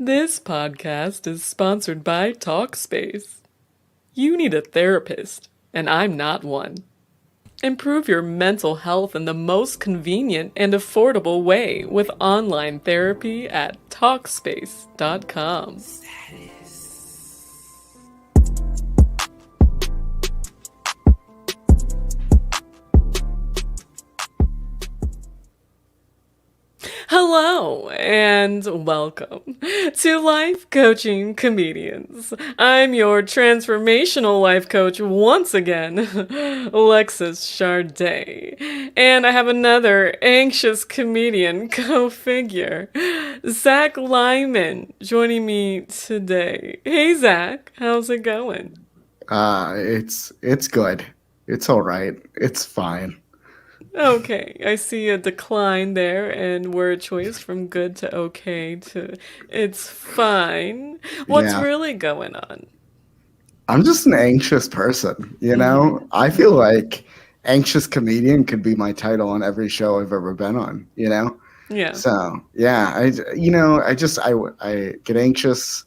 This podcast is sponsored by Talkspace. You need a therapist, and I'm not one. Improve your mental health in the most convenient and affordable way with online therapy at Talkspace.com. Hello and welcome to Life Coaching Comedians. I'm your transformational life coach once again, Alexis Charday. And I have another anxious comedian co-figure, Zack Lyman, joining me today. Hey Zack, how's it going? It's good. It's all right. It's fine. Okay, I see a decline there and word choice from good to okay to it's fine. What's Yeah. really going on? I'm just an anxious person, you Mm-hmm. know? I feel like anxious comedian could be my title on every show I've ever been on, you know? Yeah. So, yeah, I get anxious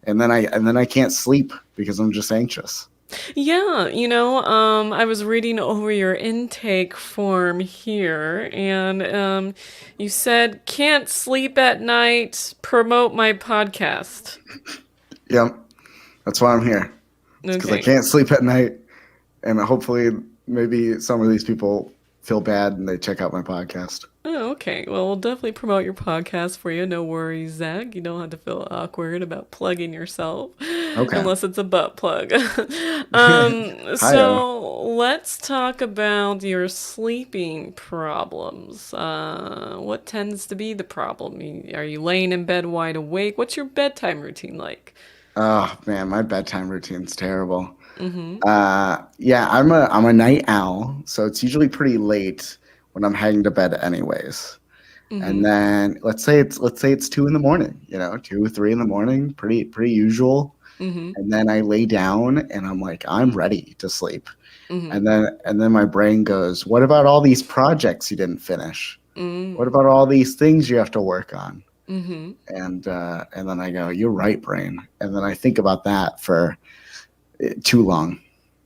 and then I can't sleep because I'm just anxious. Yeah, I was reading over your intake form here and you said can't sleep at night, promote my podcast. Yep. That's why I'm here. It's because I Okay. can't sleep at night and hopefully maybe some of these people feel bad and they check out my podcast. Oh, okay. Well, we'll definitely promote your podcast for you. No worries, Zach. You don't have to feel awkward about plugging yourself Okay. unless it's a butt plug. Hi. So let's talk about your sleeping problems. What tends to be the problem? Are you laying in bed wide awake? What's your bedtime routine like? Oh man, my bedtime routine's terrible. Mm-hmm. Yeah, I'm a night owl, so it's usually pretty late when I'm heading to bed anyways. And Mm-hmm. then let's say it's 2 in the morning, 2 or 3 in the morning, pretty usual. Mm-hmm. And then I lay down and I'm like, I'm ready to sleep. Mm-hmm. And then my brain goes, what about all these projects you didn't finish? What Mm-hmm. about all these things you have to work on? Mm-hmm. And then I go, you're right, brain. And then I think about that for too long.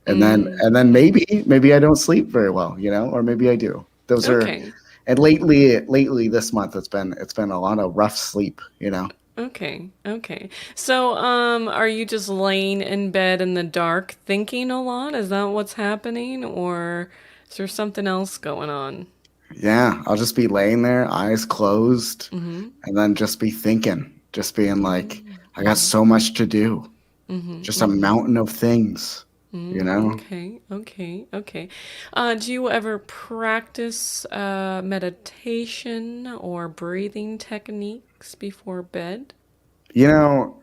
And then maybe I don't sleep very well, or maybe I do. Those are Okay. and lately this month it's been a lot of rough sleep. Okay, okay. So, are you just laying in bed in the dark thinking a lot? Is that what's happening? Or is there something else going on? Yeah, I'll just be laying there, eyes closed, Mm-hmm. and then just be thinking, just being like, I got Mm-hmm. so much to do. Mm-hmm. Just a Mm-hmm. mountain of things, you Mm, know? okay, okay, okay. Do you ever practice meditation or breathing techniques before bed? You know,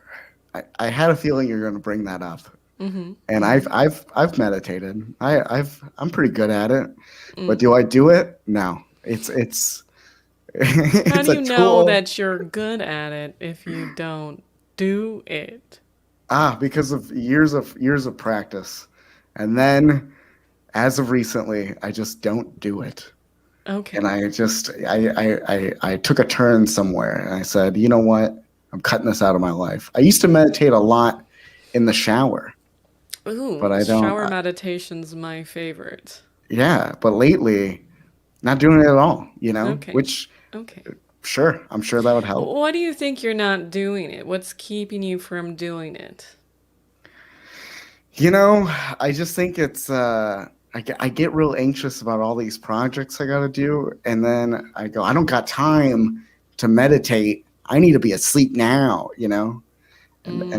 I had a feeling you're going to bring that up. Mm-hmm. And Mm-hmm. I've meditated. I'm pretty good at it. But Mm. do I do it? No. It's How it's do a you know tool. that you're good at it if you don't do it? Because of years of practice. And then as of recently, I just don't do it. And Okay. I took a turn somewhere and I said, you know what? I'm cutting this out of my life. I used to meditate a lot in the shower, but Ooh, I don't. shower meditation's my favorite. Yeah, but lately, not doing it at all. Okay. Which Okay. sure, I'm sure that would help. Why do you think you're not doing it? What's keeping you from doing it? You know, I just think I get real anxious about all these projects I got to do, and then I go, I don't got time to meditate. I need to be asleep now. And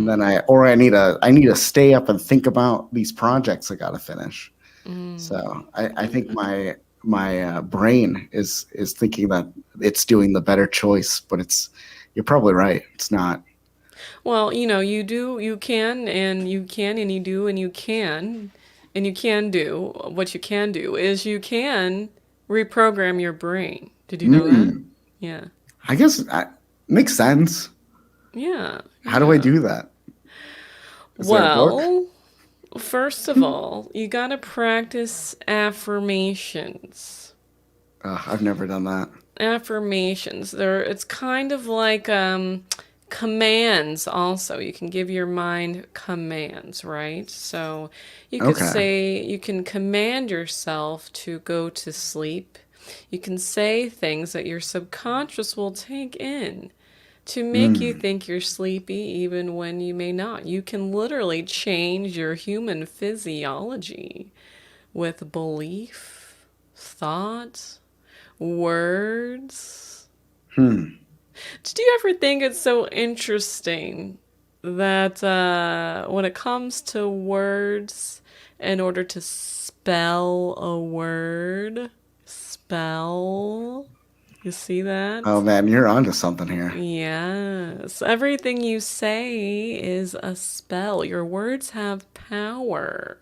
then Mm, I need to stay up and think about these projects I got to finish. mm. So I think Okay. my brain is thinking that it's doing the better choice, but you're probably right. It's not. Well, and you do, and you can do. What you can do is you can reprogram your brain. Did you know that? Mm, Yeah. I guess that makes sense. Yeah. How do I Yeah. do that? Is there a book? Well, first of all, you gotta practice affirmations. I've never done that. Affirmations. It's kind of like Commands also. You can give your mind commands, right? So you could Okay. say, you can command yourself to go to sleep. You can say things that your subconscious will take in to make you Mm. think you're sleepy even when you may not. You can literally change your human physiology with belief, thought, words. Hmm. Did you ever think it's so interesting that when it comes to words, in order to spell a word, spell, you see Oh that? man, you're onto something here. Yes. Everything you say is a spell. Your words have power.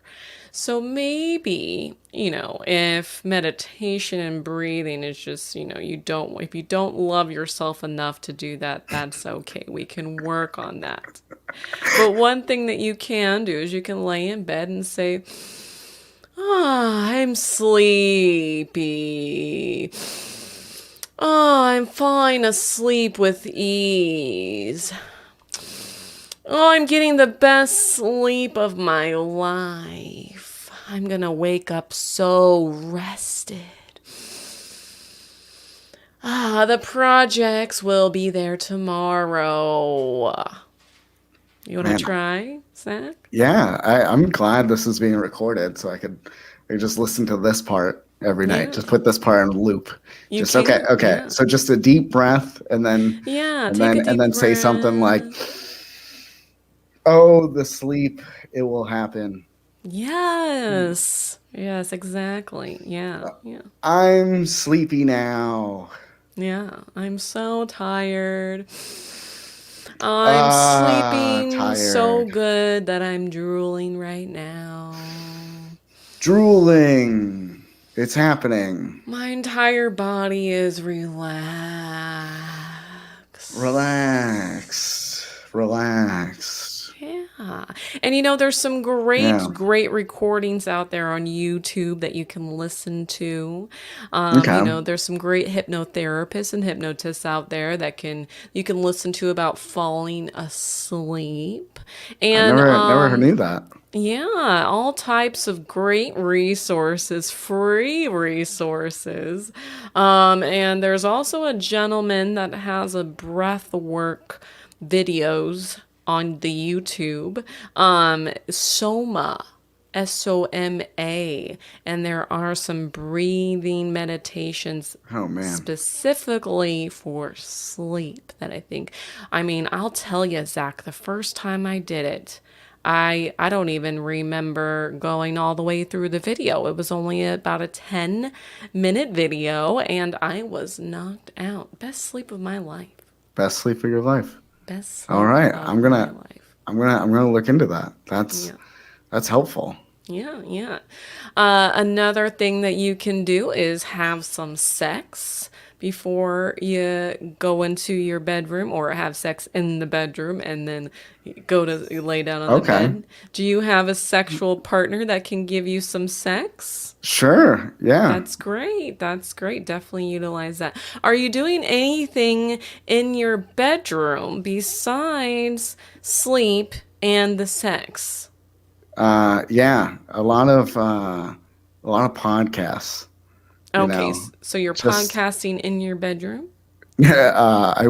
So maybe, if meditation and breathing is just, if you don't love yourself enough to do that, that's okay. We can work on that. But one thing that you can do is you can lay in bed and say, I'm sleepy. Oh, I'm falling asleep with ease. Oh, I'm getting the best sleep of my life. I'm gonna wake up so rested. The projects will be there tomorrow. You wanna Man, try, Zach? yeah, I'm glad this is being recorded so I could just listen to this part every night. Yeah, Just put this part on loop. you Just okay, can. okay. Yeah. So just a deep breath and then Yeah, and take a then and deep then say something like, breath. "Oh, the sleep, it will happen. Yes. Yes, exactly. Yeah, yeah. I'm sleepy now. Yeah, I'm so tired. I'm sleeping so Tired. good that I'm drooling right now. Drooling. It's happening. My entire body is relaxed. Relax. Relaxed. Yeah. And there's some Yeah. great recordings out there on YouTube that you can listen to. Okay. There's some great hypnotherapists and hypnotists out there you can listen to about falling asleep. I And never knew that. yeah, all types of great resources, free resources. And there's also a gentleman that has a breath work videos on the YouTube. Soma. Soma. And there are some breathing meditations Oh man. specifically for sleep that I'll tell you, Zach, the first time I did it, I don't even remember going all the way through the video. It was only about a 10-minute video and I was knocked out. Best sleep of my life. Best sleep of your life. Best All sleep right. of my life. I'm gonna look into that. Yeah. That's helpful. Yeah, yeah. Another thing that you can do is have some sex before you go into your bedroom, or have sex in the bedroom and then go to lay down on the Okay. bed. Do you have a sexual partner that can give you some sex? Sure. Yeah. That's great. That's great. Definitely utilize that. Are you doing anything in your bedroom besides sleep and the sex? Yeah. A lot of podcasts, you Okay, know. so you're Just podcasting in your bedroom? I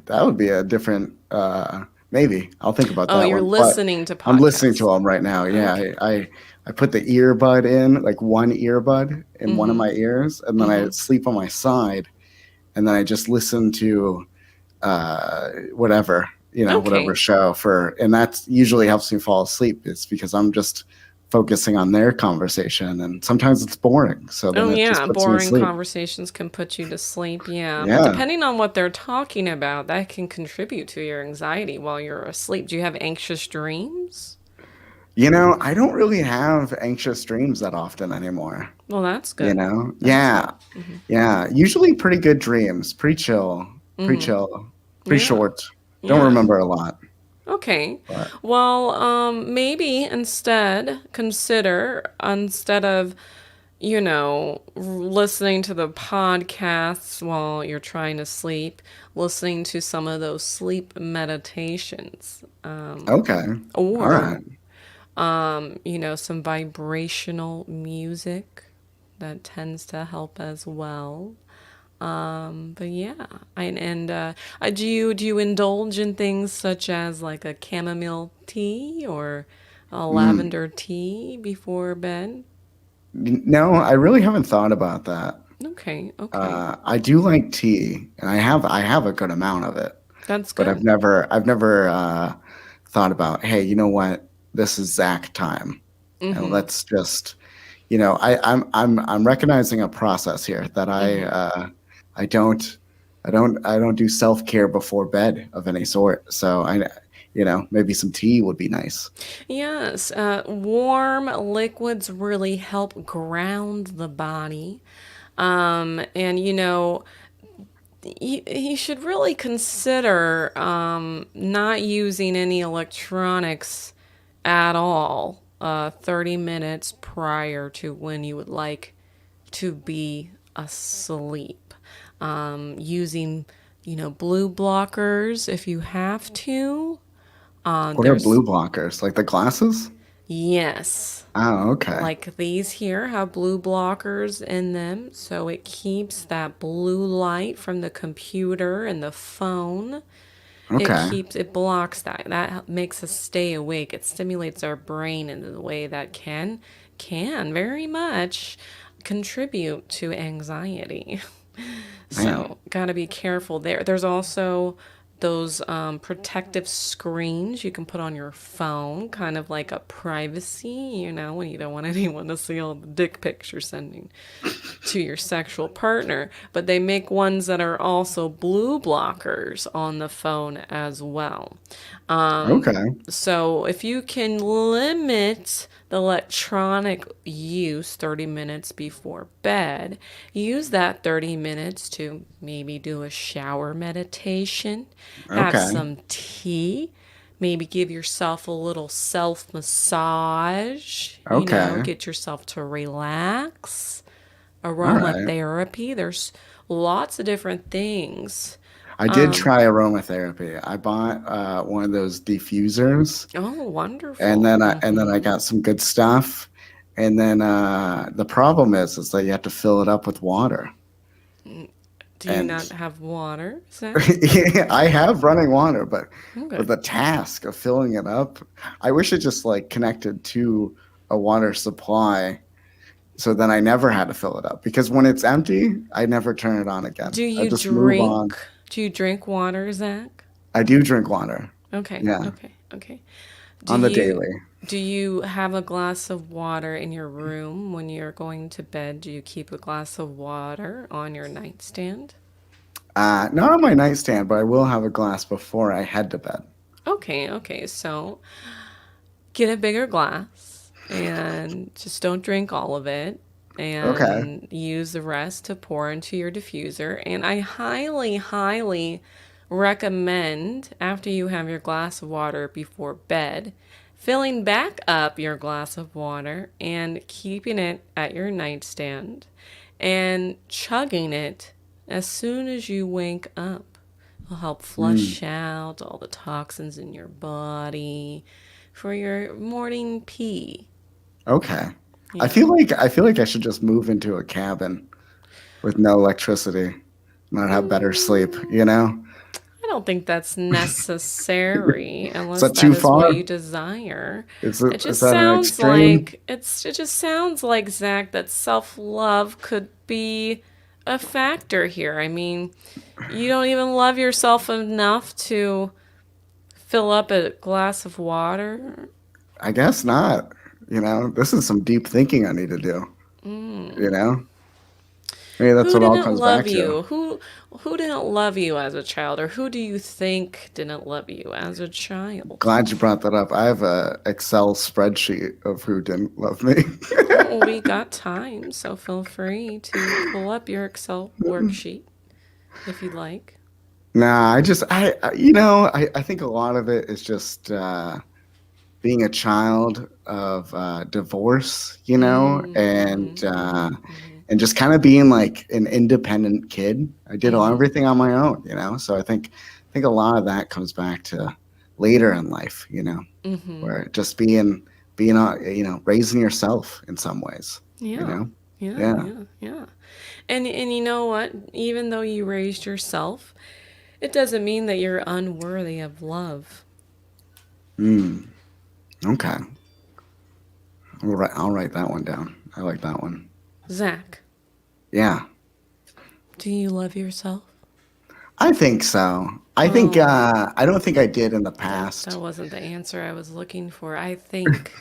that would be a different maybe. I'll think about Oh, that you're one. But listening to I'm listening to podcasts. them right now. Yeah, Okay. I put the earbud in, like one earbud in one of Mm-hmm. my ears, and then I Mm-hmm. sleep on my side, and then I just listen to whatever, whatever Okay. show and that usually helps me fall asleep. It's because I'm just focusing on their conversation, and sometimes it's boring, so then Oh, it just yeah. puts me to Boring sleep. conversations can put you to sleep. Yeah. But Yeah. depending on what they're talking about, that can contribute to your anxiety while you're asleep. Do you have anxious dreams? I don't really have anxious dreams that often anymore. Well, that's good. That's Yeah. good. Mm-hmm. Yeah. Usually pretty good dreams, pretty Mm-hmm. chill, pretty Yeah. short. Don't Yeah. remember a lot, Okay. but Well, maybe instead of listening to the podcasts while you're trying to sleep, listening to some of those sleep meditations, Okay. All or, right. some vibrational music that tends to help as well. But yeah, do you indulge in things such as like a chamomile tea or a Mm. lavender tea before bed? No, I really haven't thought about that. Okay, okay. I do like tea, and I have a good amount of it, That's but good. I've never thought about, hey, you know what? This is Zach time, and Mm-hmm. let's just, I'm recognizing a process here that Mm-hmm. I don't I don't do self-care before bed of any sort. So maybe some tea would be nice. Yes, warm liquids really help ground the body. And you should really consider not using any electronics at all 30 minutes prior to when you would like to be asleep. Using, blue blockers if you have to. What are There's, blue blockers? Like the glasses? yes, Oh, okay. like these here have blue blockers in them, so it keeps that blue light from the computer and the phone. Okay. It blocks that. That makes us stay awake. It stimulates our brain in the way that can very much contribute to anxiety. Man. So, got to be careful there. There's also those protective screens you can put on your phone, kind of like a privacy, when you don't want anyone to see all the dick pics you're sending to your sexual partner. But they make ones that are also blue blockers on the phone as well. Okay. So if you can limit the electronic use 30 minutes before bed, use that 30 minutes to maybe do a shower meditation, have Okay. some tea, maybe give yourself a little self massage, Okay. get yourself to relax. All right. Aromatherapy, there's lots of different things. I did try aromatherapy. I bought one of those diffusers, Oh, and wonderful. then I got some good stuff. And then the problem is that you have to fill it up with water. Do you And not have water, Zach? yeah, I have running water, but Okay. the task of filling it up, I wish it just like connected to a water supply, so then I never had to fill it up. Because when it's empty, I never turn it on again. Do I you just move drink? on. Do you drink water, Zach? I do drink water. Okay, Yeah, okay, okay. Do on the you daily. do you have a glass of water in your room when you're going to bed? Do you keep a glass of water on your nightstand? Not on my nightstand, but I will have a glass before I head to bed. Okay, okay. So get a bigger glass and just don't drink all of it Okay. and use the rest to pour into your diffuser. And I highly, highly recommend after you have your glass of water before bed, filling back up your glass of water and keeping it at your nightstand and chugging it as soon as you wake up. It'll help Mm, flush out all the toxins in your body for your morning pee. okay. I Yeah. feel like I feel like I should just move into a cabin with no electricity and I'd have better sleep, Mm, you know? I don't think that's necessary Is unless that that too is what far? you desire. Is that an extreme? It just sounds like, Zach, that self-love could be a factor here. I mean, you don't even love yourself enough to fill up a glass of water. I guess not. This is some deep thinking I need to do, you know? Maybe that's Who what all didn't comes love back to. you? Who didn't love you as a child, or who do you think didn't love you as a child? Glad you brought that up. I have a Excel spreadsheet of who didn't love me. Oh, we got time, so feel free to pull up your Excel worksheet if you'd like. Nah, I think a lot of it is just being a child of divorce, and just kind of being like an independent kid. I did everything on my own, So I think a lot of that comes back to later in life, where just being raising yourself in some ways, Yeah. Yeah, Yeah. yeah, yeah. And you know what? Even though you raised yourself, it doesn't mean that you're unworthy of love. Mm, okay. I'll write that one down. I like that one. Zach, Yeah. do you love yourself? I think so. I think Oh, I don't think I did in the that past. wasn't the answer I was looking for. I think.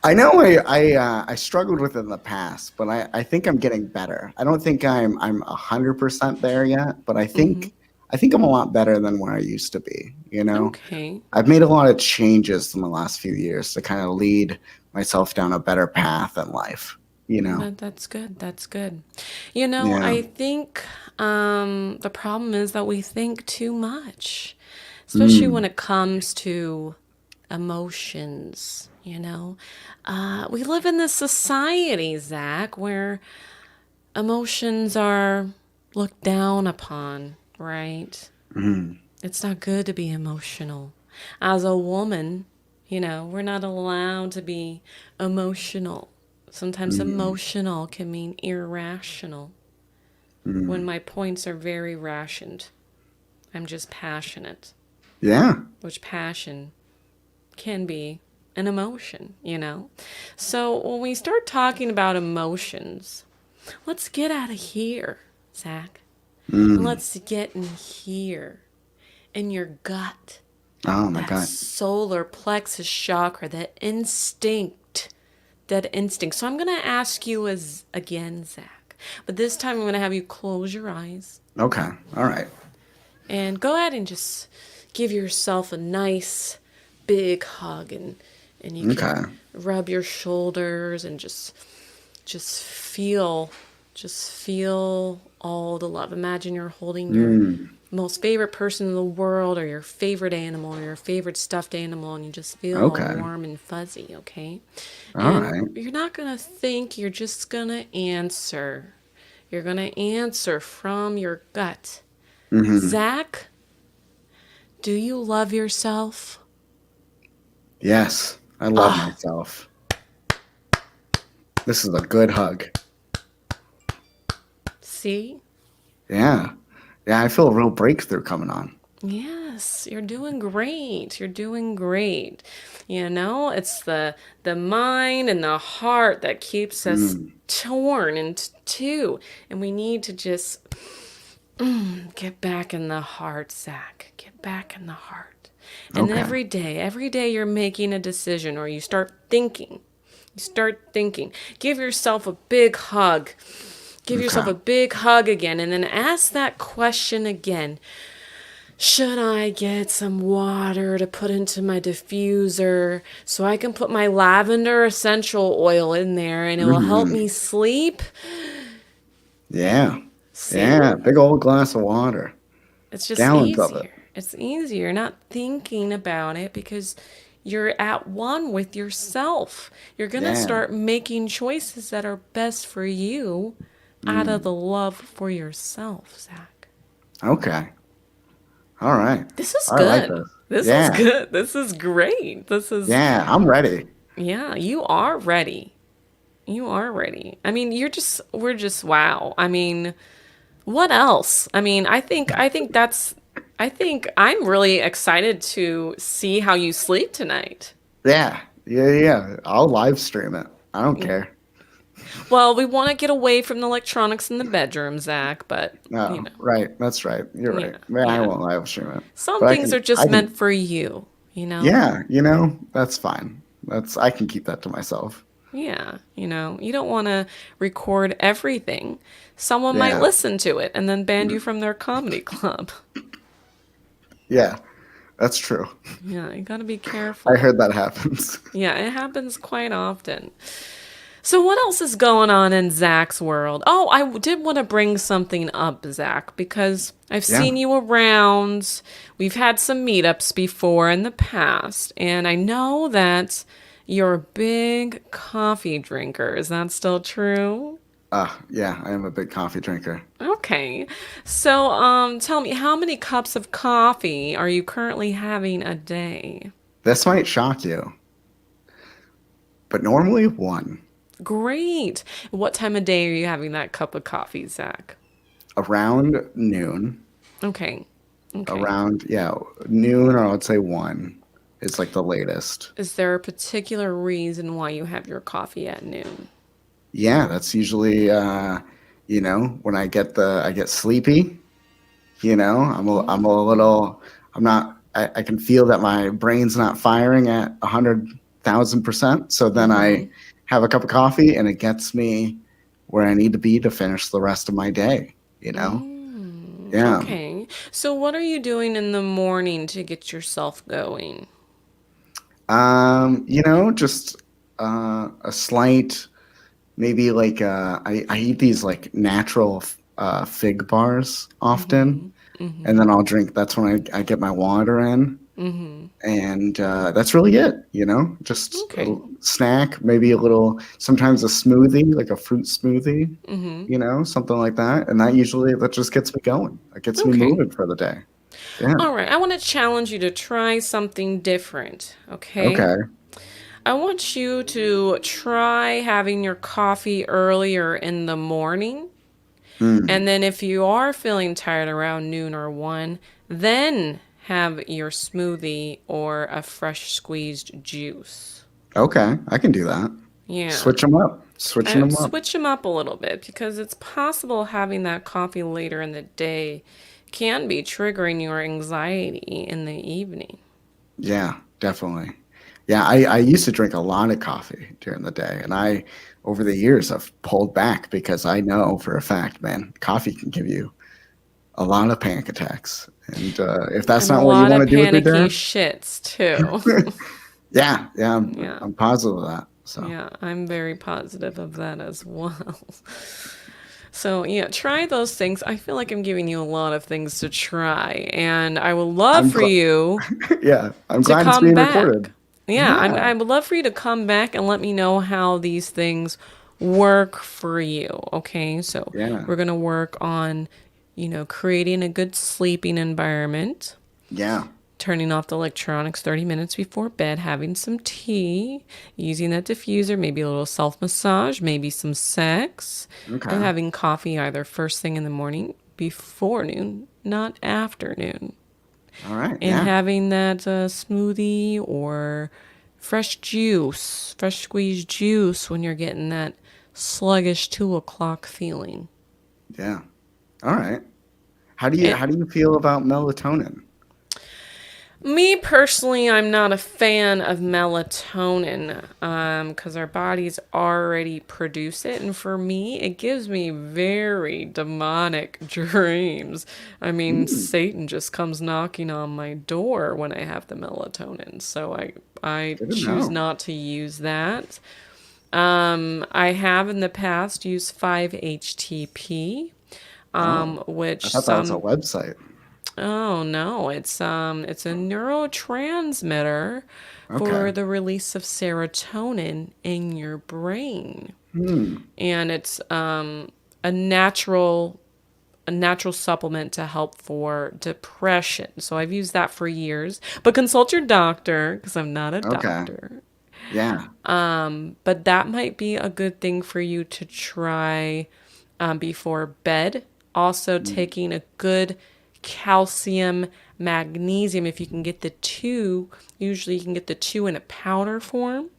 I know I struggled with it in the past, but I think I'm getting better. I don't think I'm 100% there yet, but I think I'm a lot better than where I used to be, Okay. I've made a lot of changes in the last few years to kind of lead myself down a better path in life, That's good. That's good. Yeah. I think the problem is that we think too much, especially when Mm. it comes to emotions. We live in this society, Zach, where emotions are looked down upon, right? Mm. It's not good to be emotional. As a woman, we're not allowed to be emotional. Sometimes Mm. emotional can mean irrational. When Mm. my points are very rationed, I'm just passionate, Yeah. which passion can be an emotion. So when we start talking about emotions, let's get out of here, Zach. And Mm. let's get in here, in your gut. Oh my That God. solar plexus chakra, that instinct. That instinct. So I'm going to ask you again, Zach. But this time I'm going to have you close your eyes Okay. All right. and go ahead and just give yourself a nice big hug, and you can Okay. rub your shoulders and just feel all the love. Imagine you're holding your Mm. most favorite person in the world, or your favorite animal, or your favorite stuffed animal, and you just feel all Okay. warm and fuzzy, okay? All And right. you're not going to think, you're just going to answer. You're going to answer from your gut. Mm-hmm. Zach, do you love yourself? Yes. I love Ah, myself. This is a good hug. see? Yeah. Yeah. I feel a real breakthrough coming on. Yes, you're doing great. You're doing great. It's the mind and the heart that keeps us Mm. torn into two, and we need to just get back in the heart, Zach. Get back in the heart. And Okay. every day you're making a decision, or you start thinking. You start thinking. Give yourself a big hug. Give yourself Okay. a big hug again, and then ask that question again. Should I get some water to put into my diffuser so I can put my lavender essential oil in there and it will help Mm-hmm. me sleep? Yeah. See? Yeah. Big old glass of water. It's just Gallons of it. easier. It's easier. You're not thinking about it because you're at one with yourself. You're going to Yeah. start making choices that are best for you out of Mm. the love for yourself, Zach. Okay. All right. This is I like good. this. This is Yeah. good. This is great. Yeah. I'm ready. Yeah, you are ready. You are ready. I mean, we're just wow. I mean, what else? I mean, I think I'm really excited to see how you sleep tonight. Yeah. Yeah. Yeah. I'll live stream it. I don't care. Well, we want to get away from the electronics in the bedroom, Zach, but No. Right. That's right. You're right. yeah, Man, I yeah. won't live stream it. Some But I things can. are just I meant can. for you. Yeah. That's fine. I can keep that to myself. Yeah, you don't want to record everything. Someone might Yeah. listen to it and then ban you from their comedy club. Yeah. That's true. Yeah, you got to be I careful. heard that happens. Yeah, it happens quite often. So what else is going on in Zach's world? Oh, did want to bring something up, Zach, because I've Yeah. seen you around. We've had some meetups before in the past, and I know that you're a big coffee drinker. Is that still true? Yeah, I am a big coffee drinker. Okay. So, tell me, how many cups of coffee are you currently having a day? This might shock you, but normally one. Great. What time of day are you having that cup of coffee, Zach? Around noon. Okay. Okay. Around, yeah, noon, or I would say one is like the latest. Is there a particular reason why you have your coffee at noon? Yeah, that's usually when I get sleepy, I'm a little I'm not I can feel that my brain's not firing at 100,000%. So then Mm-hmm. I have a cup of coffee and it gets me where I need to be to finish the rest of my day, you know? Yeah. Okay. So what are you doing in the morning to get yourself going? Just a slight, maybe like I eat these like natural fig bars often, Mm-hmm. Mm-hmm. and then I'll drink. That's when I get my water in, Mm-hmm. and that's really it. Just a Okay. snack, maybe a little, sometimes a smoothie, like a fruit smoothie, Mm-hmm. something like that, and that just gets me going. It gets me Okay. moving for the day. Yeah. All right. I want to challenge you to try something different. Okay. Okay. I want you to try having your coffee earlier in the morning. Mm. And then if you are feeling tired around noon or 1, then have your smoothie or a fresh squeezed juice. Okay, I can do that. Yeah. Switch them up. Switching them up. Switch them up a little bit because it's possible having that coffee later in the day can be triggering your anxiety in the evening. Yeah, definitely. Yeah, I used to drink a lot of coffee during the day, and over the years, have pulled back because I know for a fact, man, coffee can give you a lot of panic attacks. And if that's And a not what you lot want of to do with your panicky day, shits too. yeah, Yeah. I'm positive of that. So Yeah, I'm very positive of that as well. So, yeah, try those things. I feel like I'm giving you a lot of things to try, and I would love I'm for glad. you Yeah, I'm to glad it's come being back. recorded. Yeah, Yeah, I would love for you to come back and let me know how these things work for you. Okay, so yeah, we're going to work on, creating a good sleeping environment, yeah. turning off the electronics 30 minutes before bed, having some tea, using that diffuser, maybe a little self massage, maybe some sex, and Okay. having coffee either first thing in the morning before noon, not afternoon. All right. And Yeah, having that smoothie or fresh squeezed juice when you're getting that sluggish 2 o'clock feeling. yeah. All right. And How do you feel about melatonin? me personally, I'm not a fan of melatonin because our bodies already produce it. And for me, it gives me very demonic dreams. I mean, Mm, Satan just comes knocking on my door when I have the melatonin. So I good to choose know. not to use that. I have in the past used 5-HTP, Oh, which I thought that was a some website. oh no, it's a neurotransmitter Okay. for the release of serotonin in your brain. Hmm. And it's a natural supplement to help for depression. So I've used that for years. But consult your doctor because I'm not a Okay. doctor. Yeah. But that might be a good thing for you to try before bed. Also, Mm. taking a good calcium, magnesium. If you can get the two, usually you can get the two in a powder form.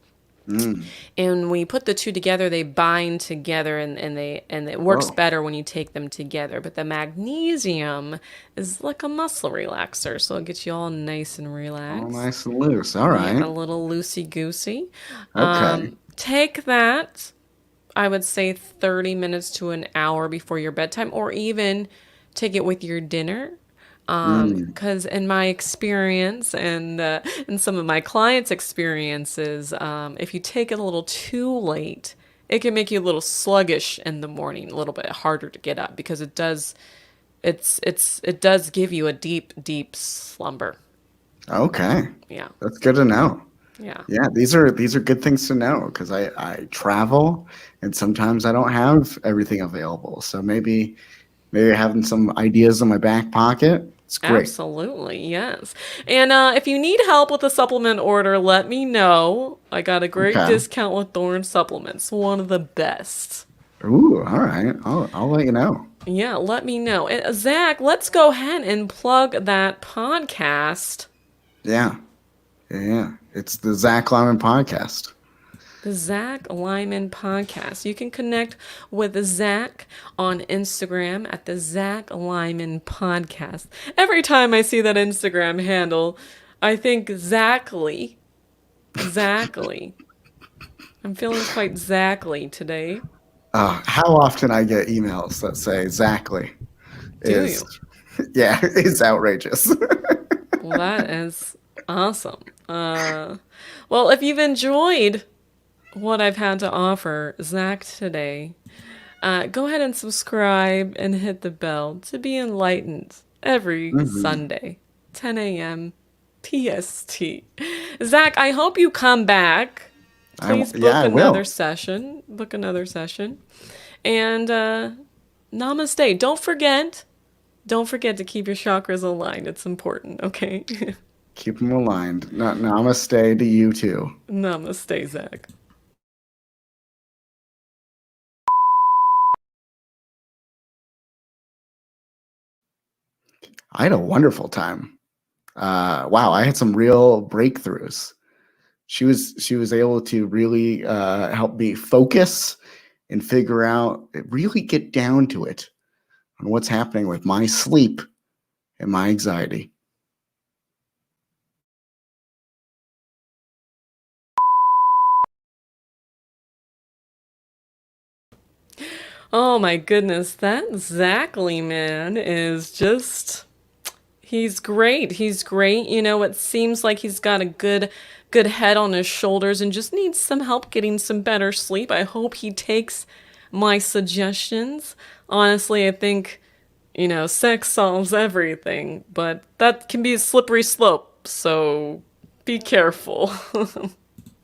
Mm. And when you put the two together, they bind together, and it works Whoa. better when you take them together. But the magnesium is like a muscle relaxer, so it gets you all nice and All relaxed. nice and loose. All Yeah, right. a little loosey goosey. Okay. Take that, I would say 30 minutes to an hour before your bedtime, or even take it with your dinner. Mm. Because in my experience and in some of my clients' experiences, if you take it a little too late, it can make you a little sluggish in the morning, a little bit harder to get up because it does give you a deep slumber. Okay. Yeah. That's good to know. Yeah. Yeah, these are good things to know because I travel and sometimes I don't have everything available. So maybe having some ideas in my back pocket, it's great. Absolutely, yes. And if you need help with a supplement order, let me know. I got a great Okay. discount with Thorne Supplements, one of the best. Ooh, all right. I'll let you know. Yeah, let me know. And, Zach, let's go ahead and plug that podcast, Yeah. Yeah. It's the Zack Lyman podcast. the Zack Lyman podcast. You can connect with Zach on Instagram at the Zack Lyman podcast. Every time I see that Instagram handle, I think Zachly. Zachly. I'm feeling quite Zackly today. How often I get emails that say exactly Do is, you? yeah, it's outrageous. Well, that is awesome. Well, if you've enjoyed what I've had to offer, Zach, today, go ahead and subscribe and hit the bell to be enlightened every Mhm. Sunday, 10 a.m. PST. Zach, I hope you come back. Please Yeah, book I another will. session. Book another session. And namaste. Don't forget to keep your chakras aligned. It's important, okay? Keep them aligned. Namaste to you too. Namaste, Zach. I had a wonderful time. Wow, I had some real breakthroughs. She was able to really help me focus and figure out, really get down to it on what's happening with my sleep and my anxiety. Oh my goodness, that Zack Lyman is just he's great. He's great. You know, it seems like he's got a good head on his shoulders and just needs some help getting some better sleep. I hope he takes my suggestions. Honestly, I think, sex solves everything, but that can be a slippery slope. So be careful.